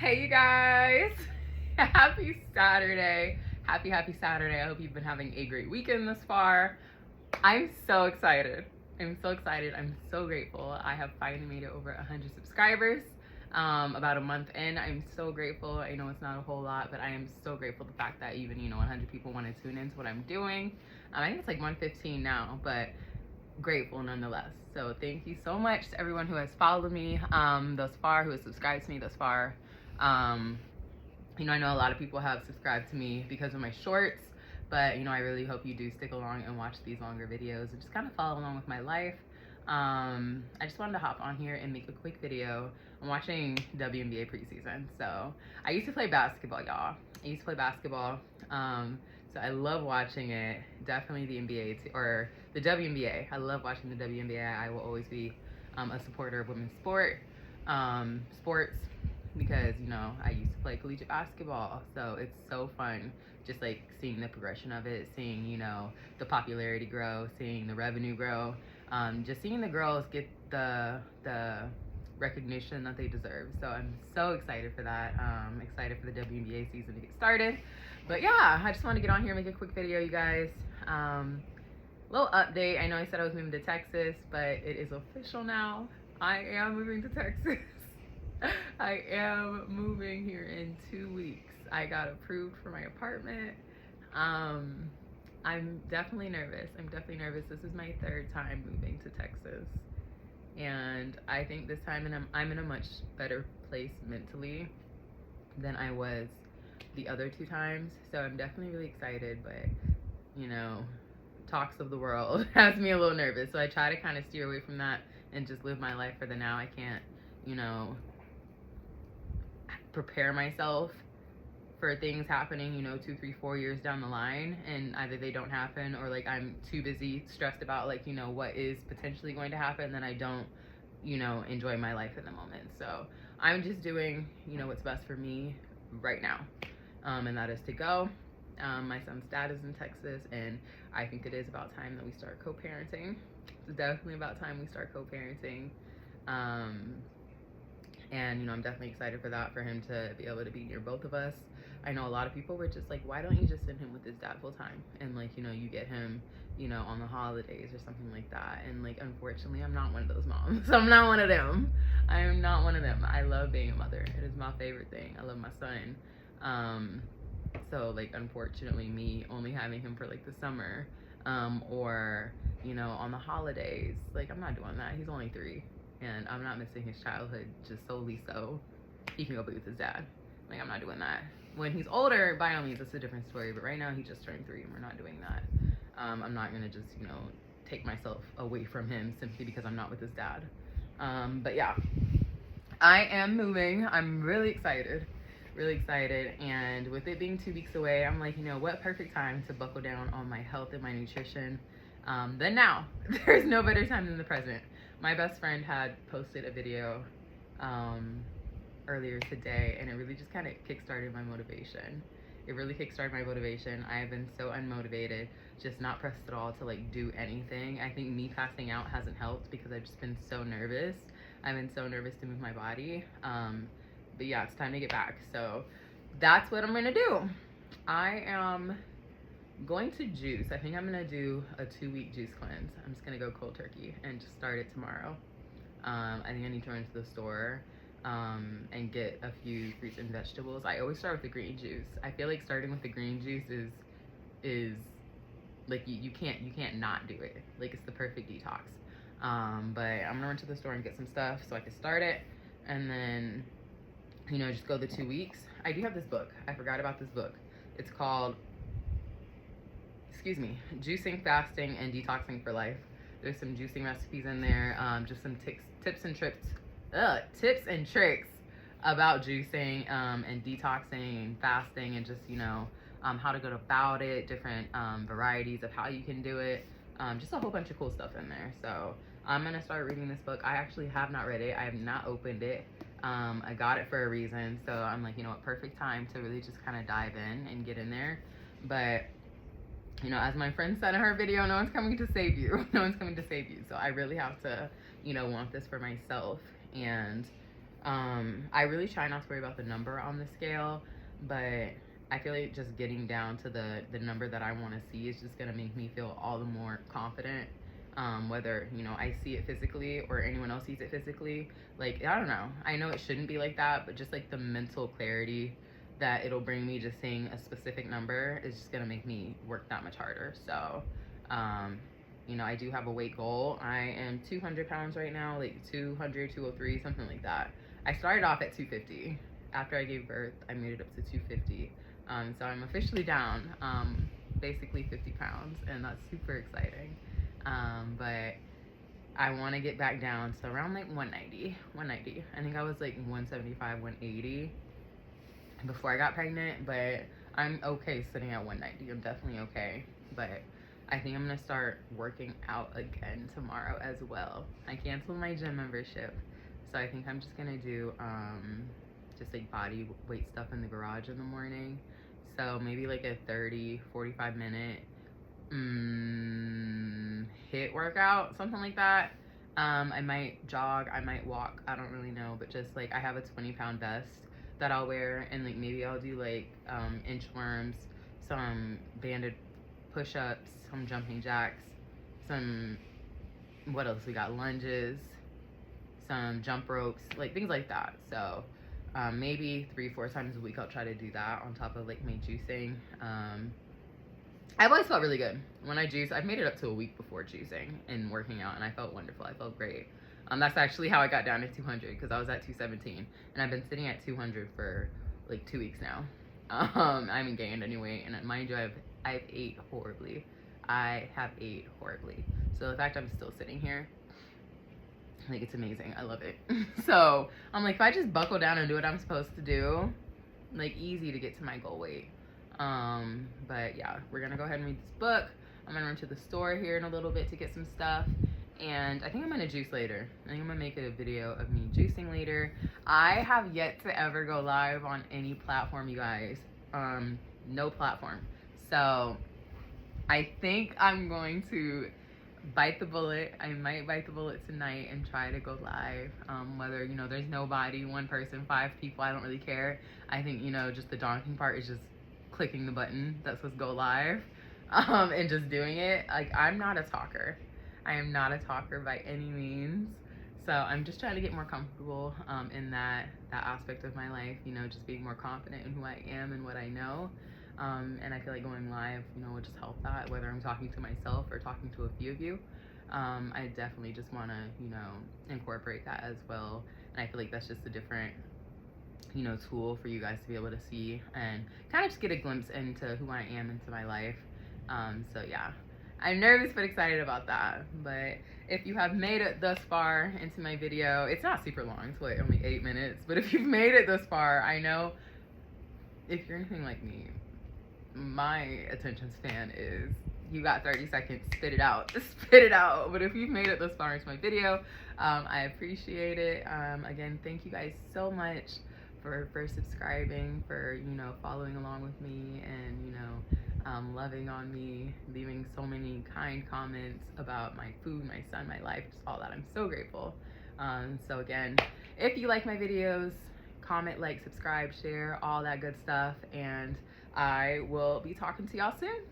Hey, you guys. Happy Saturday. Happy Saturday. I hope you've been having a great weekend thus far. I'm so excited. I'm so excited. I'm so grateful. I have finally made it over 100 subscribers. About a month in. I'm so grateful. I know it's not a whole lot, but I am so grateful the fact that even 100 people want to tune into what I'm doing. I think it's like 115 now, but grateful nonetheless. So thank you so much to everyone who has followed me thus far, who has subscribed to me thus far. I know a lot of people have subscribed to me because of my shorts, but I really hope you do stick along and watch these longer videos and just kind of follow along with my life. I just wanted to hop on here and make a quick video. I'm watching WNBA preseason. So I used to play basketball, y'all. I used to play basketball. So I love watching it. Definitely the NBA or the WNBA. I love watching the WNBA. I will always be a supporter of women's sports because I used to play collegiate basketball. So it's so fun just like seeing the progression of it, seeing the popularity grow, seeing the revenue grow, just seeing the girls get the recognition that they deserve. So I'm so excited for that. Excited for the WNBA season to get started. But yeah, I just wanted to get on here and make a quick video, you guys. Little update. I know I said I was moving to Texas, but it is official now. I am moving to Texas. I am moving here in 2 weeks. I got approved for my apartment. I'm definitely nervous. This is my 3rd time moving to Texas. And I think this time I'm in a much better place mentally than I was the other 2 times. So I'm definitely really excited, but talks of the world has me a little nervous. So I try to kind of steer away from that and just live my life for the now. I can't, prepare myself for things happening, 2, 3, 4 years down the line, and either they don't happen or like I'm too busy stressed about like what is potentially going to happen, then I don't enjoy my life in the moment. So I'm just doing what's best for me right now, and that is to go. My son's dad is in Texas, and I think it is about time that we start co-parenting. It's definitely about time we start co-parenting. And I'm definitely excited for that, for him to be able to be near both of us. I know a lot of people were just like, why don't you just send him with his dad full time, and like you get him on the holidays or something like that. And like, unfortunately, I'm not one of those moms. I'm not one of them. I am not one of them. I love being a mother. It is my favorite thing. I love my son. So like, unfortunately, me only having him for like the summer, or on the holidays, like I'm not doing that. He's only 3. And I'm not missing his childhood just solely so he can go be with his dad. Like, I'm not doing that. When he's older, by all means, it's a different story. But right now, he just turned 3, and we're not doing that. I'm not going to just, take myself away from him simply because I'm not with his dad. But yeah, I am moving. I'm really excited. Really excited. And with it being 2 weeks away, I'm like, what perfect time to buckle down on my health and my nutrition than now. There's no better time than the present. My best friend had posted a video earlier today, and it really just kind of kickstarted my motivation. I have been so unmotivated, just not pressed at all to like do anything. I think me passing out hasn't helped because I've just been so nervous. I've been so nervous to move my body. But yeah, it's time to get back. So that's what I'm gonna do. I am going to juice. I think I'm gonna do a 2-week juice cleanse. I'm just gonna go cold turkey and just start it tomorrow. I think I need to run to the store and get a few fruits and vegetables. I always start with the green juice. I feel like starting with the green juice is like you can't not do it. Like, it's the perfect detox. But I'm gonna run to the store and get some stuff so I can start it, and then just go the 2 weeks. I do have this book. I forgot about this book. It's called Juicing, Fasting, and Detoxing for Life. There's some juicing recipes in there, just some tips and tricks about juicing and detoxing and fasting, and just how to go about it, different varieties of how you can do it, just a whole bunch of cool stuff in there. So I'm gonna start reading this book. I actually have not read it. I have not opened it. I got it for a reason, so I'm like, perfect time to really just kind of dive in and get in there. But as my friend said in her video, no one's coming to save you. No one's coming to save you. So I really have to, want this for myself. And I really try not to worry about the number on the scale, but I feel like just getting down to the number that I want to see is just gonna make me feel all the more confident. Whether you know I see it physically or anyone else sees it physically, like I don't know. I know it shouldn't be like that, but just like the mental clarity that it'll bring me just seeing a specific number is just gonna make me work that much harder. So, you know, I do have a weight goal. I am 200 pounds right now, like 200, 203, something like that. I started off at 250. After I gave birth, I made it up to 250. So I'm officially down, basically 50 pounds, and that's super exciting. But I want to get back down to around like 190. I think I was like 175, 180 before I got pregnant, but I'm okay sitting at 190. I'm definitely okay. But I think I'm gonna start working out again tomorrow as well. I canceled my gym membership, so I think I'm just gonna do just like body weight stuff in the garage in the morning. So maybe like a 30-45 minute HIIT workout, something like that. I might jog, I might walk, I don't really know, but just like I have a 20-pound vest that I'll wear, and like maybe I'll do like inchworms, some banded push-ups, some jumping jacks, some, what else we got, lunges, some jump ropes, like things like that. So maybe 3-4 times a week I'll try to do that on top of like my juicing. I've always felt really good when I juice. I've made it up to a week before juicing and working out, and I felt wonderful. I felt great. That's actually how I got down to 200, because I was at 217, and I've been sitting at 200 for like 2 weeks now. I haven't gained any weight, and mind you, I've ate horribly. I have ate horribly. So the fact I'm still sitting here, like, it's amazing. I love it. So I'm like, if I just buckle down and do what I'm supposed to do, like, easy to get to my goal weight. But yeah, we're gonna go ahead and read this book. I'm gonna run to the store here in a little bit to get some stuff, and I think I'm gonna juice later. I think I'm gonna make a video of me juicing later. I have yet to ever go live on any platform, you guys. No platform. So I think I'm going to bite the bullet. I might bite the bullet tonight and try to go live. Whether, you know, there's nobody, one person, 5 people, I don't really care. I think, you know, just the daunting part is just clicking the button that says go live, and just doing it. Like, I'm not a talker. I am not a talker by any means. So I'm just trying to get more comfortable in that aspect of my life, you know, just being more confident in who I am and what I know. And I feel like going live, you know, will just help that, whether I'm talking to myself or talking to a few of you. I definitely just want to, you know, incorporate that as well. And I feel like that's just a different, you know, tool for you guys to be able to see and kind of just get a glimpse into who I am, into my life. So yeah, I'm nervous but excited about that. But if you have made it thus far into my video, it's not super long, it's like only 8 minutes, but if you've made it thus far, I know if you're anything like me, my attention span is, you got 30 seconds, spit it out, spit it out. But if you've made it this far into my video, I appreciate it. Again, thank you guys so much for subscribing, for, you know, following along with me, and, you know, loving on me, leaving so many kind comments about my food, my son, my life, just all that. I'm so grateful. So again, if you like my videos, comment, like, subscribe, share, all that good stuff, and I will be talking to y'all soon.